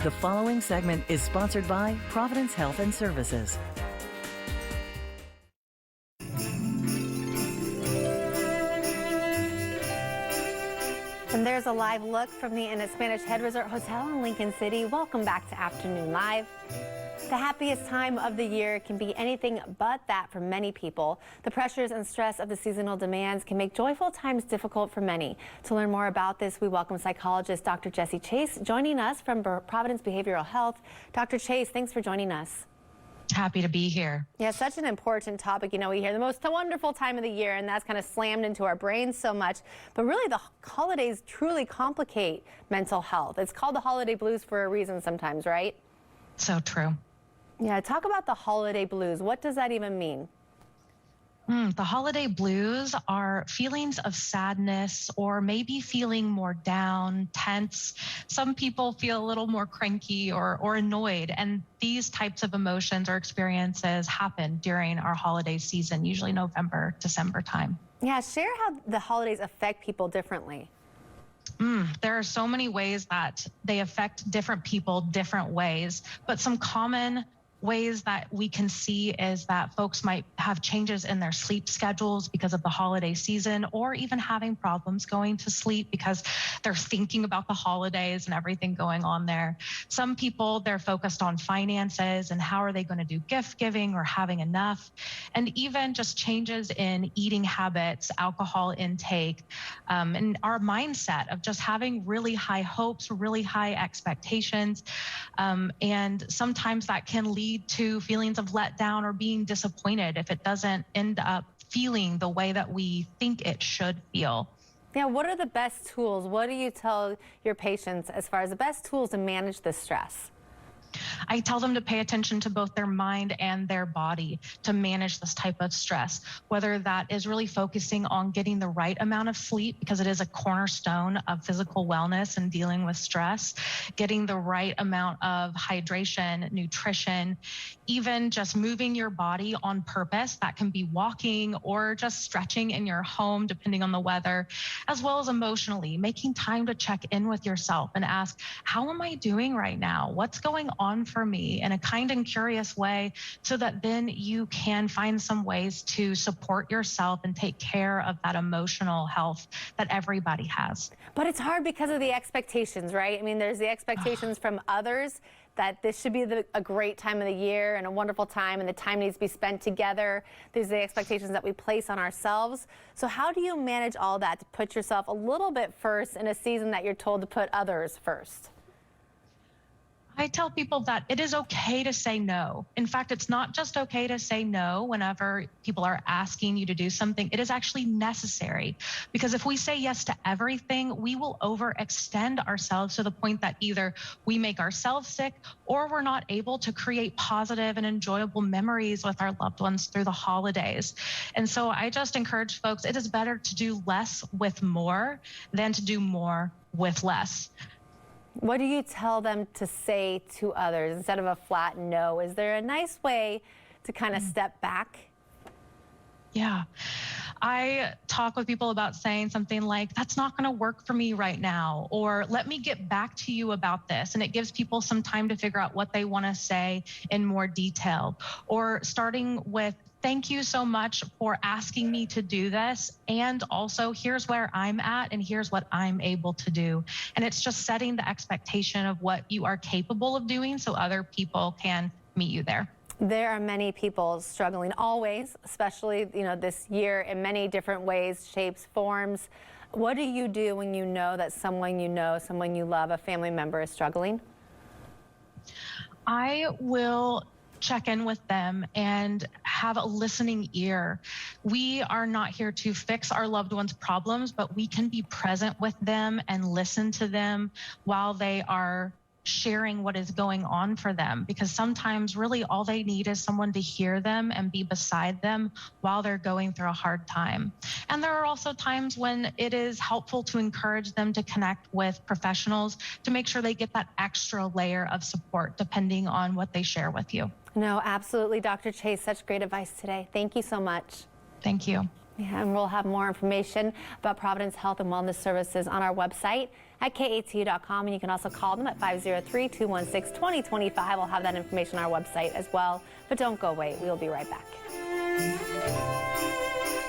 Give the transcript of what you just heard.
The following segment is sponsored by Providence Health and Services. And there's a live look from the Inn at Spanish Head Resort Hotel in Lincoln City. Welcome back to Afternoon Live. The happiest time of the year can be anything but that for many people. The pressures and stress of the seasonal demands can make joyful times difficult for many. To learn more about this, we welcome psychologist Dr. Jessie Chase joining us from Providence Behavioral Health. Dr. Chase, thanks for joining us. Happy to be here. Yeah, such an important topic. You know, we hear the most wonderful time of the year, and that's kind of slammed into our brains so much. But really, the holidays truly complicate mental health. It's called the holiday blues for a reason sometimes, right? So true. Yeah, talk about the holiday blues. What does that even mean? The holiday blues are feelings of sadness or maybe feeling more down, tense. Some people feel a little more cranky or annoyed, and these types of emotions or experiences happen during our holiday season, usually November, December time. Yeah, share how the holidays affect people differently. There are so many ways that they affect different people different ways, but some common ways that we can see is that folks might have changes in their sleep schedules because of the holiday season, or even having problems going to sleep because they're thinking about the holidays and everything going on there. Some people, they're focused on finances and how are they going to do gift giving or having enough, and even just changes in eating habits, alcohol intake, and our mindset of just having really high hopes, really high expectations, and sometimes that can lead to feelings of letdown or being disappointed if it doesn't end up feeling the way that we think it should feel. Yeah, what are the best tools? What do you tell your patients as far as the best tools to manage the stress? I tell them to pay attention to both their mind and their body to manage this type of stress, whether that is really focusing on getting the right amount of sleep, because it is a cornerstone of physical wellness and dealing with stress, getting the right amount of hydration, nutrition, even just moving your body on purpose. That can be walking or just stretching in your home, depending on the weather, as well as emotionally, making time to check in with yourself and ask, how am I doing right now? What's going on for me, in a kind and curious way, so that then you can find some ways to support yourself and take care of that emotional health that everybody has. But it's hard because of the expectations, right? I mean, there's the expectations from others that this should be a great time of the year and a wonderful time, and the time needs to be spent together. There's the expectations that we place on ourselves. So how do you manage all that to put yourself a little bit first in a season that you're told to put others first? I tell people that it is okay to say no. In fact, it's not just okay to say no whenever people are asking you to do something. It is actually necessary, because if we say yes to everything, we will overextend ourselves to the point that either we make ourselves sick or we're not able to create positive and enjoyable memories with our loved ones through the holidays. And so I just encourage folks, it is better to do less with more than to do more with less. What do you tell them to say to others instead of a flat no? Is there a nice way to kind of step back? Yeah. I talk with people about saying something like, that's not going to work for me right now, or let me get back to you about this. And it gives people some time to figure out what they want to say in more detail, or starting with, thank you so much for asking me to do this. And also, here's where I'm at and here's what I'm able to do. And it's just setting the expectation of what you are capable of doing so other people can meet you there. There are many people struggling always, especially, this year in many different ways, shapes, forms. What do you do when you know that someone you know, someone you love, a family member is struggling? I will check in with them and have a listening ear. We are not here to fix our loved ones' problems, but we can be present with them and listen to them while they are sharing what is going on for them, because sometimes really all they need is someone to hear them and be beside them while they're going through a hard time. And there are also times when it is helpful to encourage them to connect with professionals to make sure they get that extra layer of support depending on what they share with you. No, absolutely, Dr. Chase, such great advice today. Thank you so much. Thank you. Yeah, and we'll have more information about Providence Health and Wellness Services on our website at KATU.com, and you can also call them at 503-216-2025. I'll have that information on our website as well. But don't go away. We'll be right back.